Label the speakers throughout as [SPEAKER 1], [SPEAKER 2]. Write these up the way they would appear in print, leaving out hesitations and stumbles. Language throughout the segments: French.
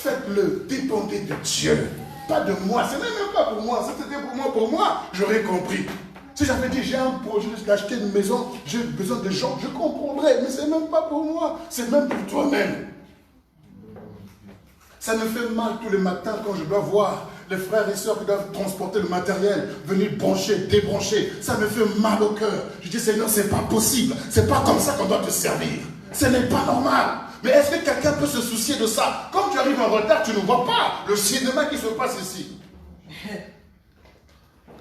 [SPEAKER 1] Faites-le, dépendez de Dieu. Pas de moi, ce n'est même pas pour moi. Si c'était pour moi, j'aurais compris. Si j'avais dit j'ai un projet d'acheter une maison, j'ai besoin de gens, je comprendrais. Mais ce n'est même pas pour moi, c'est même pour toi-même. Ça me fait mal tous les matins quand je dois voir les frères et sœurs qui doivent transporter le matériel, venir brancher, débrancher. Ça me fait mal au cœur. Je dis Seigneur, c'est pas possible. C'est pas comme ça qu'on doit te servir. Ce n'est pas normal. Mais est-ce que quelqu'un peut se soucier de ça? Quand tu arrives en retard, tu ne vois pas le cinéma qui se passe ici.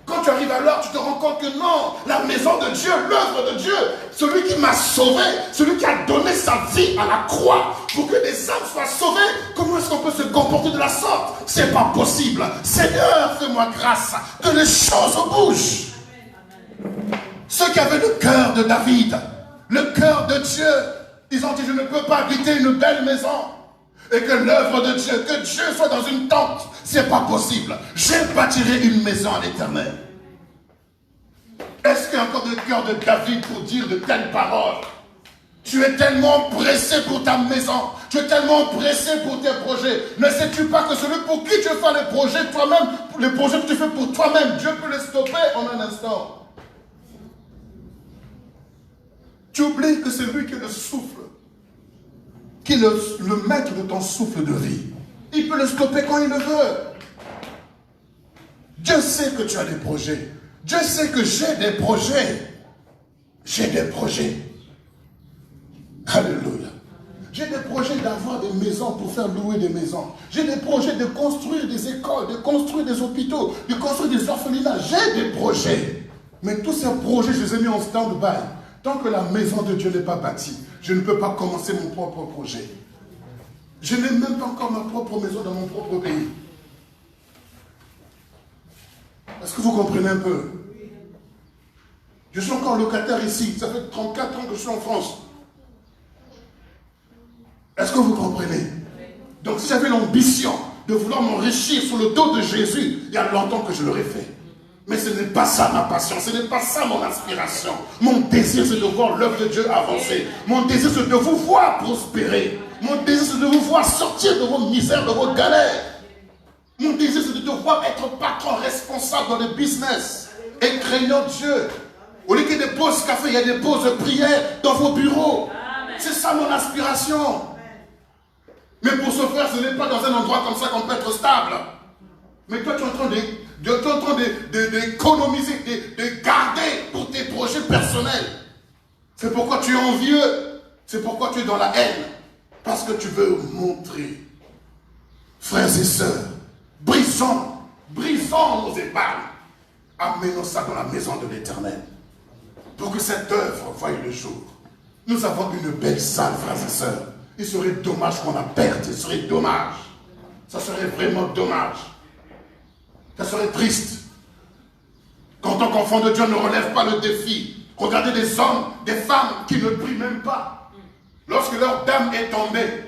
[SPEAKER 1] Quand tu arrives à l'heure, tu te rends compte que non, la maison de Dieu, l'œuvre de Dieu, celui qui m'a sauvé, celui qui a donné sa vie à la croix pour que des âmes soient sauvées, comment est-ce qu'on peut se comporter de la sorte? C'est pas possible. Seigneur, fais-moi grâce que les choses bougent. Ceux qui avaient le cœur de David, le cœur de Dieu, ils ont dit je ne peux pas habiter une belle maison et que l'œuvre de Dieu, que Dieu soit dans une tente, c'est pas possible. Je bâtirai une maison à l'Éternel. Est-ce qu'il y a encore le cœur de David pour dire de telles paroles? Tu es tellement pressé pour ta maison, tu es tellement pressé pour tes projets. Ne sais-tu pas que celui pour qui tu fais les projets toi-même, les projets que tu fais pour toi-même, Dieu peut les stopper en un instant. Tu oublies que c'est lui qui est le souffle, qui est le maître de ton souffle de vie. Il peut le stopper quand il le veut. Dieu sait que tu as des projets. Dieu sait que j'ai des projets. J'ai des projets. Alléluia. J'ai des projets d'avoir des maisons pour faire louer des maisons. J'ai des projets de construire des écoles, de construire des hôpitaux, de construire des orphelinats. J'ai des projets. Mais tous ces projets, je les ai mis en stand-by. Tant que la maison de Dieu n'est pas bâtie, je ne peux pas commencer mon propre projet. Je n'ai même pas encore ma propre maison dans mon propre pays. Est-ce que vous comprenez un peu? Je suis encore locataire ici. Ça fait 34 ans que je suis en France. Est-ce que vous comprenez? Donc si j'avais l'ambition de vouloir m'enrichir sur le dos de Jésus, il y a longtemps que je l'aurais fait. Mais ce n'est pas ça ma passion, ce n'est pas ça mon aspiration. Mon désir, c'est de voir l'œuvre de Dieu avancer. Mon désir, c'est de vous voir prospérer. Mon désir, c'est de vous voir sortir de vos misères, de vos galères. Mon désir, c'est de te voir être patron responsable dans le business. Et craignant Dieu. Au lieu qu'il y ait des pauses café, il y a des pauses prières dans vos bureaux. C'est ça mon aspiration. Mais pour ce faire, ce n'est pas dans un endroit comme ça qu'on peut être stable. Mais toi, tu es en train d'économiser, de garder pour tes projets personnels. C'est pourquoi tu es envieux. C'est pourquoi tu es dans la haine. Parce que tu veux montrer. Frères et sœurs, brisons nos épargnes. Amenons ça dans la maison de l'Éternel. Pour que cette œuvre voie le jour. Nous avons une belle salle, frères et sœurs. Il serait dommage qu'on la perde. Il serait dommage. Ça serait vraiment dommage. Ça serait triste. Qu'en tant qu'enfant de Dieu, on ne relève pas le défi. Regardez des hommes, des femmes qui ne prient même pas. Lorsque leur dame est tombée,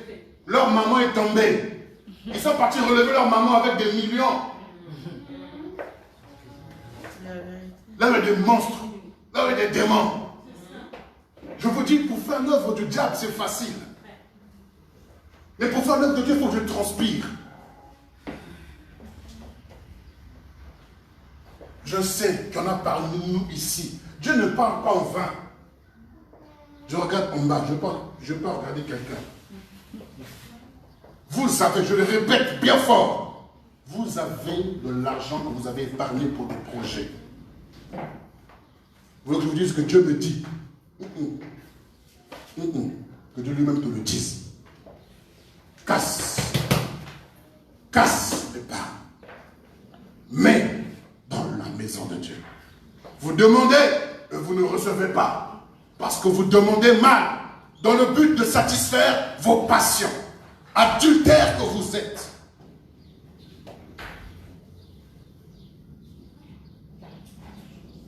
[SPEAKER 1] leur maman est tombée, ils sont partis relever leur maman avec des millions. Là, il y a des monstres. Là, il y a des démons. Je vous dis, pour faire l'œuvre du diable, c'est facile. Mais pour faire l'œuvre de Dieu, il faut que je transpire. Je sais qu'il y en a parmi nous ici. Dieu ne parle pas en vain. Je regarde en bas, je peux regarder quelqu'un. Vous avez, je le répète bien fort, vous avez de l'argent que vous avez épargné pour des projets. Vous voulez que je vous dise ce que Dieu me dit? Que Dieu lui-même te le dise. Casse l'épargne. Mais dans la maison de Dieu. Vous demandez et vous ne recevez pas. Parce que vous demandez mal. Dans le but de satisfaire vos passions. Adultères que vous êtes.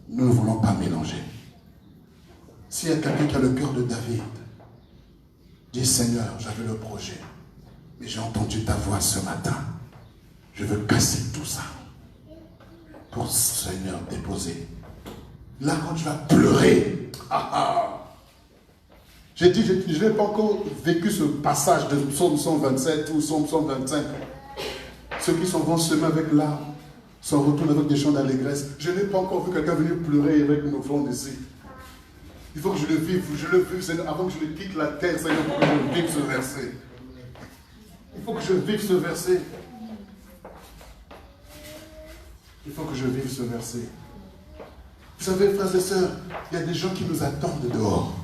[SPEAKER 1] Nous ne voulons pas mélanger. S'il y a quelqu'un qui a le cœur de David, dis Seigneur, j'avais le projet. Mais j'ai entendu ta voix ce matin. Je veux casser tout ça. Pour Seigneur déposer. Là, quand tu vas pleurer, J'ai dit, je n'ai pas encore vécu ce passage de Psaume 127 ou Psaume 125. Ceux qui vont semer avec larmes s'en retournent avec des chants d'allégresse. Je n'ai pas encore vu quelqu'un venir pleurer avec une offrande ici. Il faut que je le vive, Seigneur, avant que je ne quitte la terre, Seigneur, il faut que je vive ce verset. Il faut que je vive ce verset. Il faut que je vive ce verset. Vous savez, frères et sœurs, il y a des gens qui nous attendent dehors,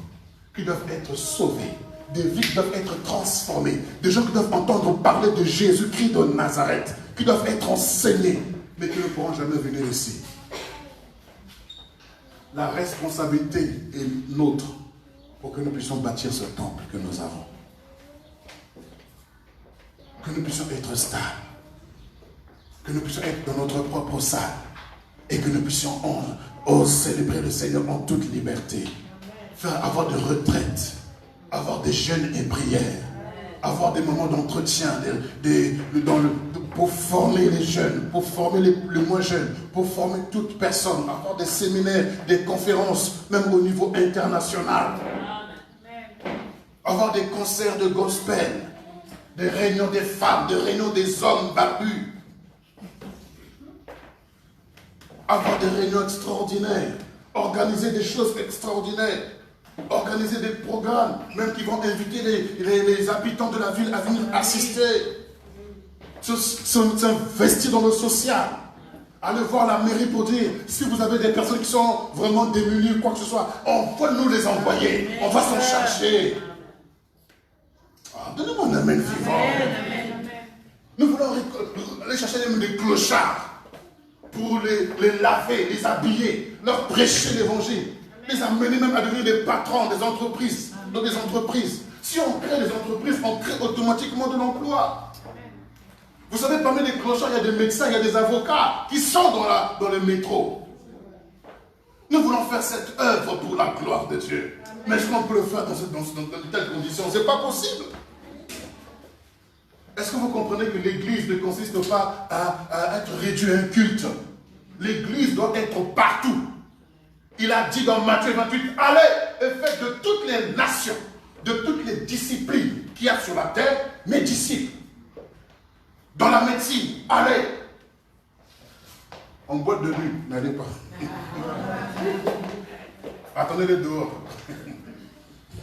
[SPEAKER 1] qui doivent être sauvés. Des vies qui doivent être transformées. Des gens qui doivent entendre parler de Jésus-Christ de Nazareth, qui doivent être enseignés, mais qui ne pourront jamais venir ici. La responsabilité est nôtre pour que nous puissions bâtir ce temple que nous avons. Que nous puissions être stables. Que nous puissions être dans notre propre salle. Et que nous puissions célébrer le Seigneur en toute liberté. Faire avoir des retraites. Avoir des jeûnes et prières. Avoir des moments d'entretien pour former les jeunes, pour former les moins jeunes, pour former toute personne, avoir des séminaires, des conférences, même au niveau international. Avoir des concerts de gospel, des réunions des femmes, des réunions des hommes barbus. Avoir des réunions extraordinaires, organiser des choses extraordinaires. Organiser des programmes, même qui vont inviter les habitants de la ville à venir assister. S'investir dans le social. Aller voir la mairie pour dire, si vous avez des personnes qui sont vraiment démunies, quoi que ce soit, on peut nous les envoyer. On va s'en charger. Donnez-moi un amen vivant. Nous voulons aller chercher même des clochards pour les laver, les habiller, leur prêcher l'évangile. Les amener même à devenir des patrons des entreprises. Donc des entreprises. Si on crée des entreprises, on crée automatiquement de l'emploi. Vous savez, parmi les clochards, il y a des médecins, il y a des avocats qui sont dans le métro. Nous voulons faire cette œuvre pour la gloire de Dieu. Mais est-ce qu'on peut le faire dans de telles conditions? Ce n'est pas possible. Est-ce que vous comprenez que l'église ne consiste pas à être réduit à un culte? L'église doit être partout. Il a dit dans Matthieu 28, allez et faites de toutes les nations, de toutes les disciplines qu'il y a sur la terre, mes disciples. Dans la médecine, allez. En boîte de nuit, n'allez pas. Attendez-les dehors.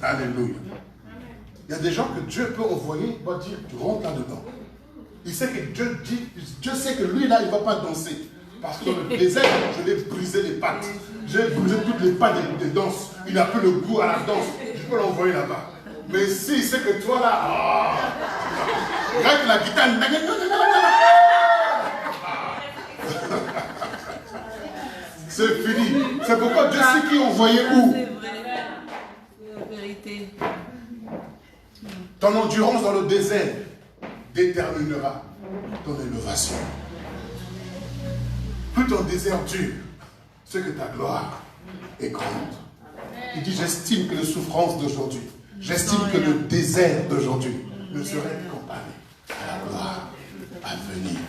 [SPEAKER 1] Alléluia. Il y a des gens que Dieu peut envoyer, il va dire, tu rentres là-dedans. Il sait que Dieu sait que lui là, il ne va pas danser. Parce que dans le désert, je vais briser les pattes. J'ai brisé toutes les pattes des danses. Il n'a plus le goût à la danse. Je peux l'envoyer là-bas. Mais si c'est que toi là, regarde que la guitare. C'est fini. C'est pourquoi Dieu sait qui envoyait où.
[SPEAKER 2] C'est vrai. C'est la vérité.
[SPEAKER 1] Ton endurance dans le désert déterminera ton élévation. Plus ton désert dure, c'est que ta gloire est grande. Il dit, j'estime que les souffrances d'aujourd'hui, j'estime que le désert d'aujourd'hui ne serait comparé à la gloire à venir.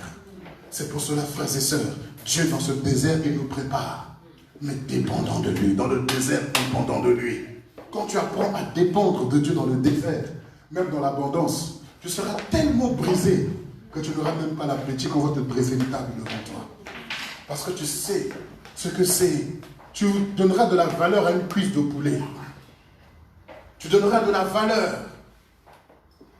[SPEAKER 1] C'est pour cela, frères et sœurs, Dieu dans ce désert, il nous prépare. Mais dépendant de lui, dans le désert, dépendant de lui. Quand tu apprends à dépendre de Dieu dans le désert, même dans l'abondance, tu seras tellement brisé que tu n'auras même pas l'appétit qu'on va te briser une table devant toi. Parce que tu sais ce que c'est. Tu donneras de la valeur à une cuisse de poulet. Tu donneras de la valeur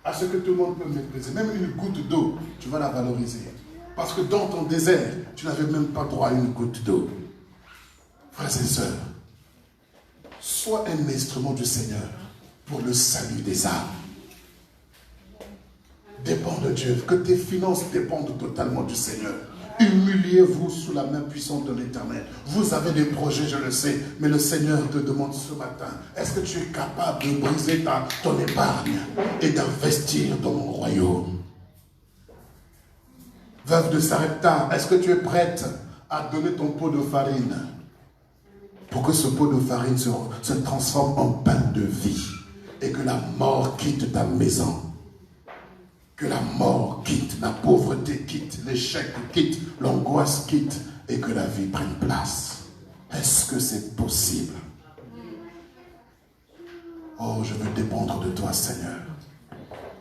[SPEAKER 1] à ce que tout le monde peut mépriser. Même une goutte d'eau, tu vas la valoriser. Parce que dans ton désert, tu n'avais même pas droit à une goutte d'eau. Frères et sœurs, sois un instrument du Seigneur pour le salut des âmes. Dépends de Dieu, que tes finances dépendent totalement du Seigneur. Humiliez-vous sous la main puissante de l'Éternel. Vous avez des projets, je le sais, mais le Seigneur te demande ce matin, est-ce que tu es capable de briser ton épargne et d'investir dans mon royaume? Veuve de Sarepta, est-ce que tu es prête à donner ton pot de farine pour que ce pot de farine se transforme en pain de vie et que la mort quitte ta maison? Que la mort quitte, la pauvreté quitte, l'échec quitte, l'angoisse quitte et que la vie prenne place. Est-ce que c'est possible? Oh, je veux dépendre de toi, Seigneur.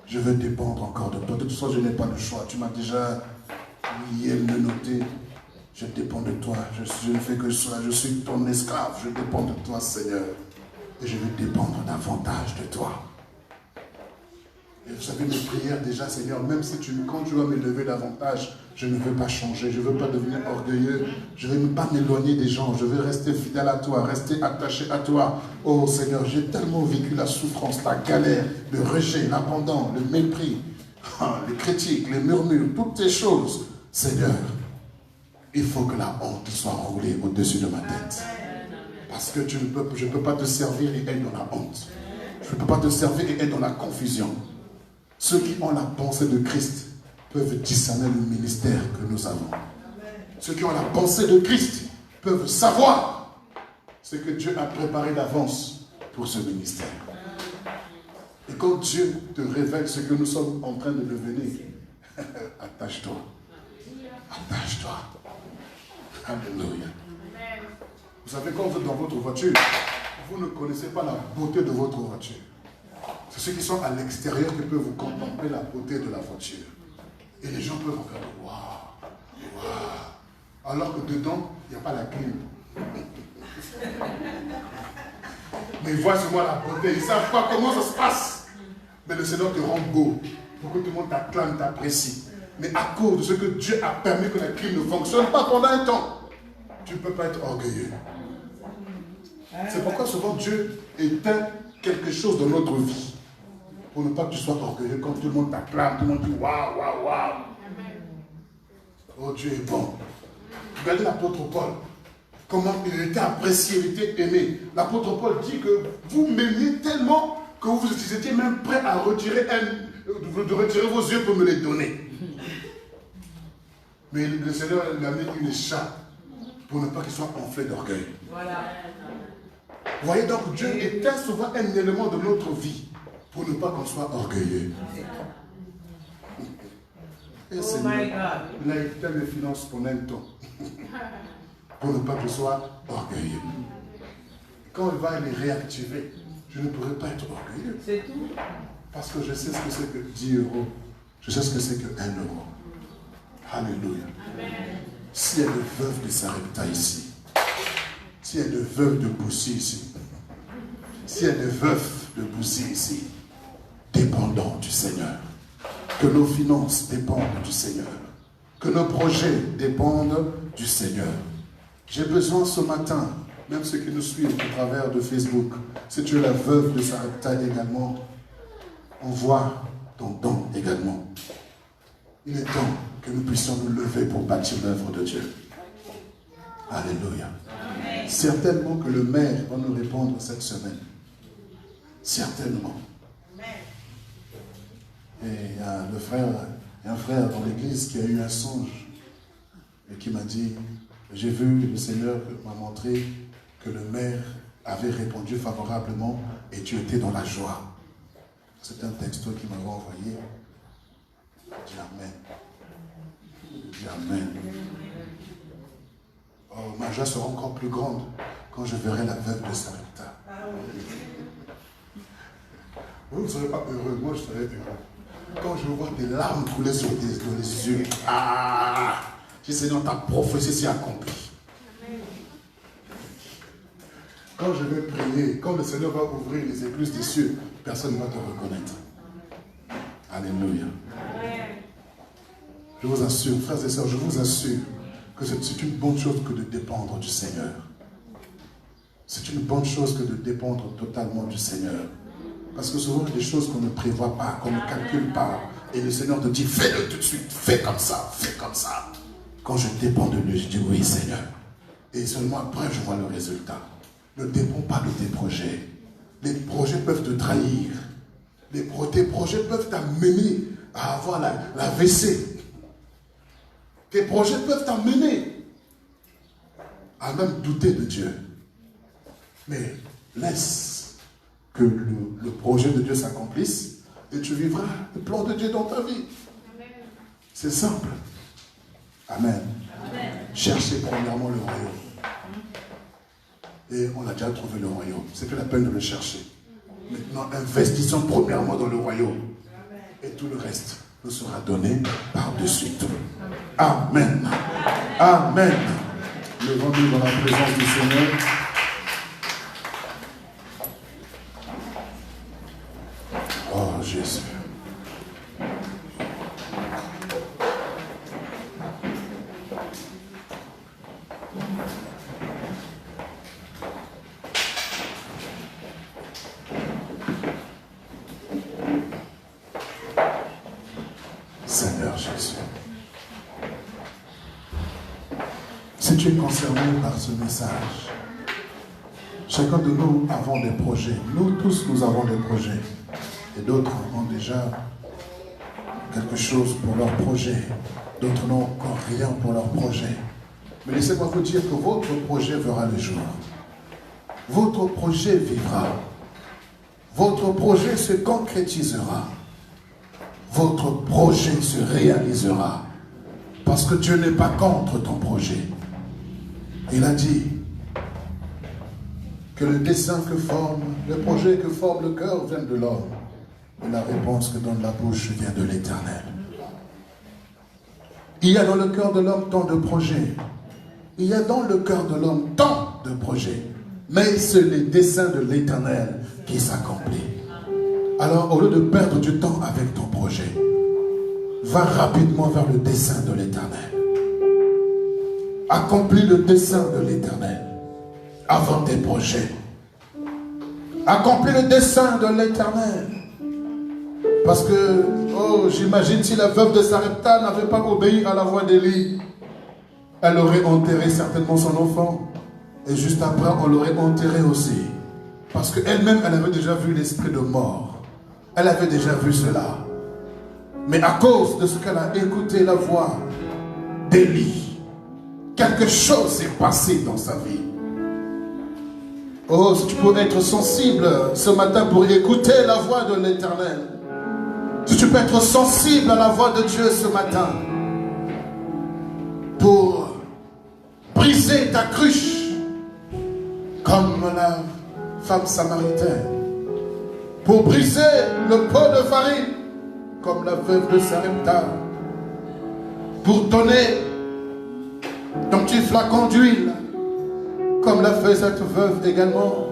[SPEAKER 1] Je veux dépendre encore de toi. De toute façon, je n'ai pas le choix. Tu m'as déjà lié, me noté. Je dépends de toi. Je ne fais que cela. Je suis ton esclave. Je dépends de toi, Seigneur. Et je veux dépendre davantage de toi. Et vous savez, mes prières déjà, Seigneur, même si quand tu vas m'élever davantage, je ne veux pas changer, je ne veux pas devenir orgueilleux, je ne veux pas m'éloigner des gens, je veux rester fidèle à toi, rester attaché à toi. Oh Seigneur, j'ai tellement vécu la souffrance, la galère, le rejet, l'abandon, le mépris, les critiques, les murmures, toutes ces choses. Seigneur, il faut que la honte soit roulée au-dessus de ma tête. Parce que je ne peux pas te servir et être dans la honte. Je ne peux pas te servir et être dans la confusion. Ceux qui ont la pensée de Christ peuvent discerner le ministère que nous avons. Ceux qui ont la pensée de Christ peuvent savoir ce que Dieu a préparé d'avance pour ce ministère. Et quand Dieu te révèle ce que nous sommes en train de devenir, attache-toi. Attache-toi. Alléluia. Vous savez, quand vous êtes dans votre voiture, vous ne connaissez pas la beauté de votre voiture. C'est ceux qui sont à l'extérieur qui peuvent vous contempler la beauté de la voiture. Et les gens peuvent regarder, waouh, waouh. Alors que dedans, il n'y a pas la clim. Mais ils voient sur moi la beauté, ils ne savent pas comment ça se passe. Mais le Seigneur te rend beau, pour que tout le monde t'acclame, t'apprécie. Mais à cause de ce que Dieu a permis que la clim ne fonctionne pas pendant un temps, tu ne peux pas être orgueilleux. C'est pourquoi souvent Dieu éteint quelque chose dans notre vie. Pour ne pas que tu sois orgueilleux quand tout le monde t'acclame, tout le monde dit waouh, waouh, waouh. Oh, Dieu est bon. Regardez l'apôtre Paul. Comment il était apprécié, il était aimé. L'apôtre Paul dit que vous m'aimiez tellement que vous étiez même prêt à retirer vos yeux pour me les donner. Mais le Seigneur lui a mis une écharpe pour ne pas qu'il soit enflé d'orgueil. Voilà. Vous voyez donc, Dieu éteint souvent un élément de notre vie pour ne pas qu'on soit orgueilleux. Et c'est il a éteint mes finances pendant un temps pour ne pas que je sois orgueilleux. Quand il va les réactiver, je ne pourrai pas être orgueilleux. C'est tout. Parce que je sais ce que c'est que 10 euros. Je sais ce que c'est que 1 euro. Alléluia. S'il y a des veuves de Sarepta ici, s'il y a des veuves de Boussy ici, s'il y a des veufs de Boussy ici, dépendons du Seigneur. Que nos finances dépendent du Seigneur. Que nos projets dépendent du Seigneur. J'ai besoin ce matin, même ceux qui nous suivent au travers de Facebook, si tu es la veuve de Sarepta également, envoie ton don également. Il est temps que nous puissions nous lever pour bâtir l'œuvre de Dieu. Alléluia. Amen. Certainement que le maire va nous répondre cette semaine. Certainement. Amen. Et il y a un frère dans l'église qui a eu un songe et qui m'a dit, j'ai vu, le Seigneur m'a montré que le maire avait répondu favorablement et tu étais dans la joie. C'est un texto qu'il m'avait envoyé. Je dis Amen. Je dis Amen. Oh, ma joie sera encore plus grande quand je verrai la veuve de Sarepta. Vous ne serez pas heureux, moi je serai heureux. Quand je vois des larmes couler sur les yeux, je dis Seigneur, ta prophétie s'est accomplie. Quand je vais prier, quand le Seigneur va ouvrir les écluses des cieux, personne ne va te reconnaître. Alléluia. Je vous assure, frères et sœurs, je vous assure que c'est une bonne chose que de dépendre du Seigneur. C'est une bonne chose que de dépendre totalement du Seigneur. Parce que souvent, il y a des choses qu'on ne prévoit pas, qu'on ne calcule pas. Et le Seigneur te dit, fais-le tout de suite, fais comme ça, fais comme ça. Quand je dépends de lui, je dis oui, Seigneur. Et seulement après, je vois le résultat. Ne dépends pas de tes projets. Les projets peuvent te trahir. Tes projets peuvent t'amener à avoir la WC. Tes projets peuvent t'amener à même douter de Dieu. Mais laisse que le projet de Dieu s'accomplisse et tu vivras le plan de Dieu dans ta vie. C'est simple. Amen. Amen. Cherchez premièrement le royaume. Et on a déjà trouvé le royaume. C'est plus la peine de le chercher. Maintenant, investissons premièrement dans le royaume. Et tout le reste nous sera donné par-dessus tout. Amen. Amen. Levons-nous dans la présence du Seigneur. Oh Jésus. Seigneur Jésus. Si tu es concerné par ce message, chacun de nous avons des projets. Nous tous, nous avons des projets. Et d'autres ont déjà quelque chose pour leur projet. D'autres n'ont encore rien pour leur projet. Mais laissez-moi vous dire que votre projet verra le jour. Votre projet vivra. Votre projet se concrétisera. Votre projet se réalisera. Parce que Dieu n'est pas contre ton projet. Il a dit que le dessein que forme, le projet que forme le cœur vient de l'homme. Et la réponse que donne la bouche vient de l'Éternel. Il y a dans le cœur de l'homme tant de projets. Il y a dans le cœur de l'homme tant de projets. Mais c'est les desseins de l'Éternel qui s'accomplissent. Alors, au lieu de perdre du temps avec ton projet, va rapidement vers le dessein de l'Éternel. Accomplis le dessein de l'Éternel avant tes projets. Accomplis le dessein de l'Éternel. Parce que, oh, j'imagine si la veuve de Sarepta n'avait pas obéi à la voix d'Élie, elle aurait enterré certainement son enfant. Et juste après, on l'aurait enterré aussi. Parce qu'elle-même, elle avait déjà vu l'esprit de mort. Elle avait déjà vu cela. Mais à cause de ce qu'elle a écouté la voix d'Élie, quelque chose s'est passé dans sa vie. Oh, si tu peux être sensible ce matin pour écouter la voix de l'Éternel. Si tu peux être sensible à la voix de Dieu ce matin pour briser ta cruche comme la femme samaritaine, pour briser le pot de farine comme la veuve de Sarepta, pour donner ton petit flacon d'huile comme l'a fait cette veuve également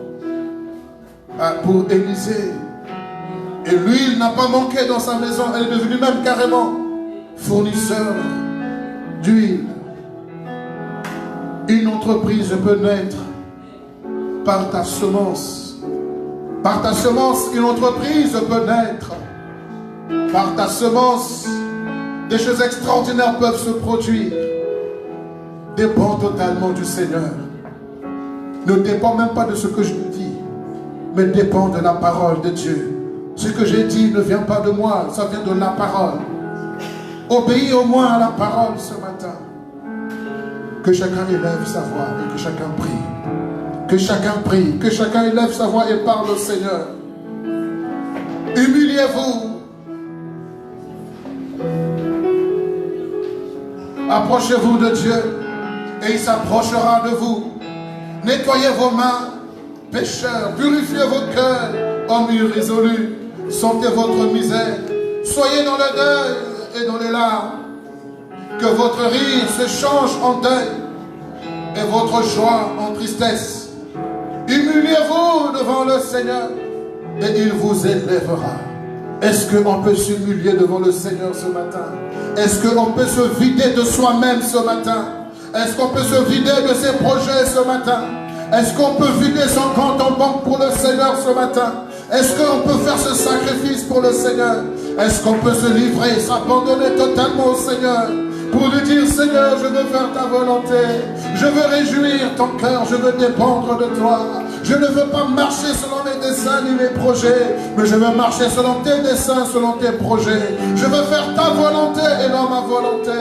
[SPEAKER 1] pour Élisée. Et l'huile n'a pas manqué dans sa maison, elle est devenue même carrément fournisseur d'huile. Une entreprise peut naître par ta semence. Par ta semence, une entreprise peut naître. Par ta semence, des choses extraordinaires peuvent se produire. Dépend totalement du Seigneur. Ne dépend même pas de ce que je dis, mais dépend de la parole de Dieu. Ce que j'ai dit ne vient pas de moi, ça vient de la parole. Obéis au moins à la parole ce matin. Que chacun élève sa voix et que chacun prie. Que chacun prie, que chacun élève sa voix et parle au Seigneur. Humiliez-vous. Approchez-vous de Dieu et il s'approchera de vous. Nettoyez vos mains, pécheurs. Purifiez vos cœurs, hommes irrésolus. Sentez votre misère. Soyez dans le deuil et dans les larmes. Que votre rire se change en deuil et votre joie en tristesse. Humiliez-vous devant le Seigneur et il vous élèvera. Est-ce qu'on peut s'humilier devant le Seigneur ce matin? Est-ce qu'on peut se vider de soi-même ce matin? Est-ce qu'on peut se vider de ses projets ce matin? Est-ce qu'on peut vider son compte en banque pour le Seigneur ce matin? Est-ce qu'on peut faire ce sacrifice pour le Seigneur? Est-ce qu'on peut se livrer, s'abandonner totalement au Seigneur pour lui dire: Seigneur, je veux faire ta volonté, je veux réjouir ton cœur, je veux dépendre de toi. Je ne veux pas marcher selon mes desseins ni mes projets, mais je veux marcher selon tes desseins, selon tes projets. Je veux faire ta volonté et non ma volonté.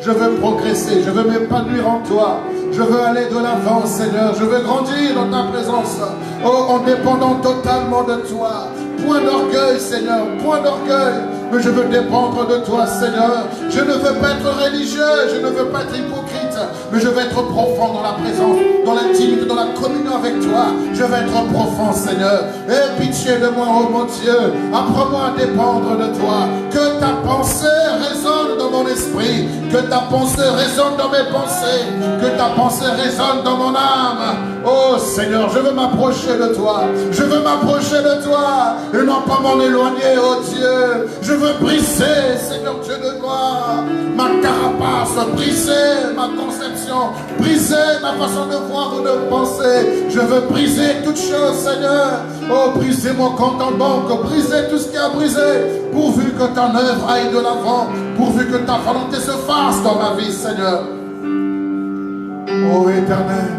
[SPEAKER 1] Je veux progresser, je veux m'épanouir en toi. Je veux aller de l'avant, Seigneur. Je veux grandir dans ta présence, oh, en dépendant totalement de toi. Point d'orgueil, Seigneur, point d'orgueil. mais je veux dépendre de toi, Seigneur. Je ne veux pas être religieux, je ne veux pas être hypocrite, mais je veux être profond dans la présence, dans l'intimité, dans la communion avec toi. Je veux être profond, Seigneur. Aie pitié de moi, oh mon Dieu. Apprends-moi à dépendre de toi. Que ta pensée résonne dans mon esprit, que ta pensée résonne dans mes pensées, que ta pensée résonne dans mon âme. Oh Seigneur, je veux m'approcher de toi. Je veux m'approcher de toi et non pas m'en éloigner, oh Dieu. Je veux briser, Seigneur Dieu de gloire, ma carapace, briser ma conception, briser ma façon de voir ou de penser. Je veux briser toutes choses, Seigneur. Oh, briser mon compte en banque, briser tout ce qui a brisé, pourvu que ton œuvre aille de l'avant, pourvu que ta volonté se fasse dans ma vie, Seigneur. Oh Éternel,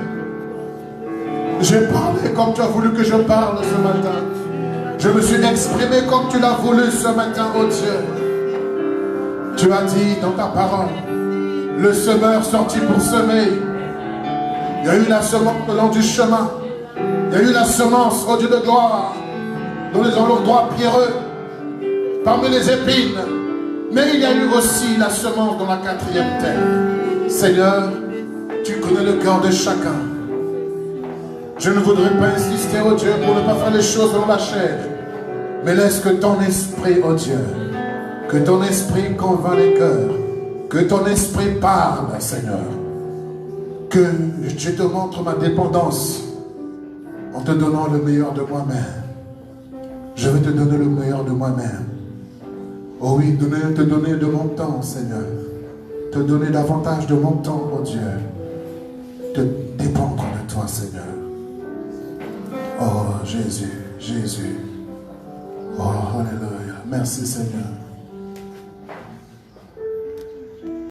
[SPEAKER 1] j'ai parlé comme tu as voulu que je parle ce matin. Je me suis exprimé comme tu l'as voulu ce matin, oh Dieu. Tu as dit dans ta parole, le semeur sortit pour semer. Il y a eu la semence le long du chemin. Il y a eu la semence, oh Dieu de gloire, dans les endroits pierreux, parmi les épines. Mais il y a eu aussi la semence dans la quatrième terre. Seigneur, tu connais le cœur de chacun. Je ne voudrais pas insister, oh Dieu, pour ne pas faire les choses dans la chair. Mais laisse que ton esprit, oh Dieu, que ton esprit convainc les cœurs, que ton esprit parle, Seigneur. Que je te montre ma dépendance en te donnant le meilleur de moi-même. Je vais te donner le meilleur de moi-même. Oh oui, te donner de mon temps, Seigneur. Te donner davantage de mon temps, oh Dieu. Te dépendre de toi, Seigneur. Oh Jésus, Jésus. Oh, alléluia. Merci, Seigneur.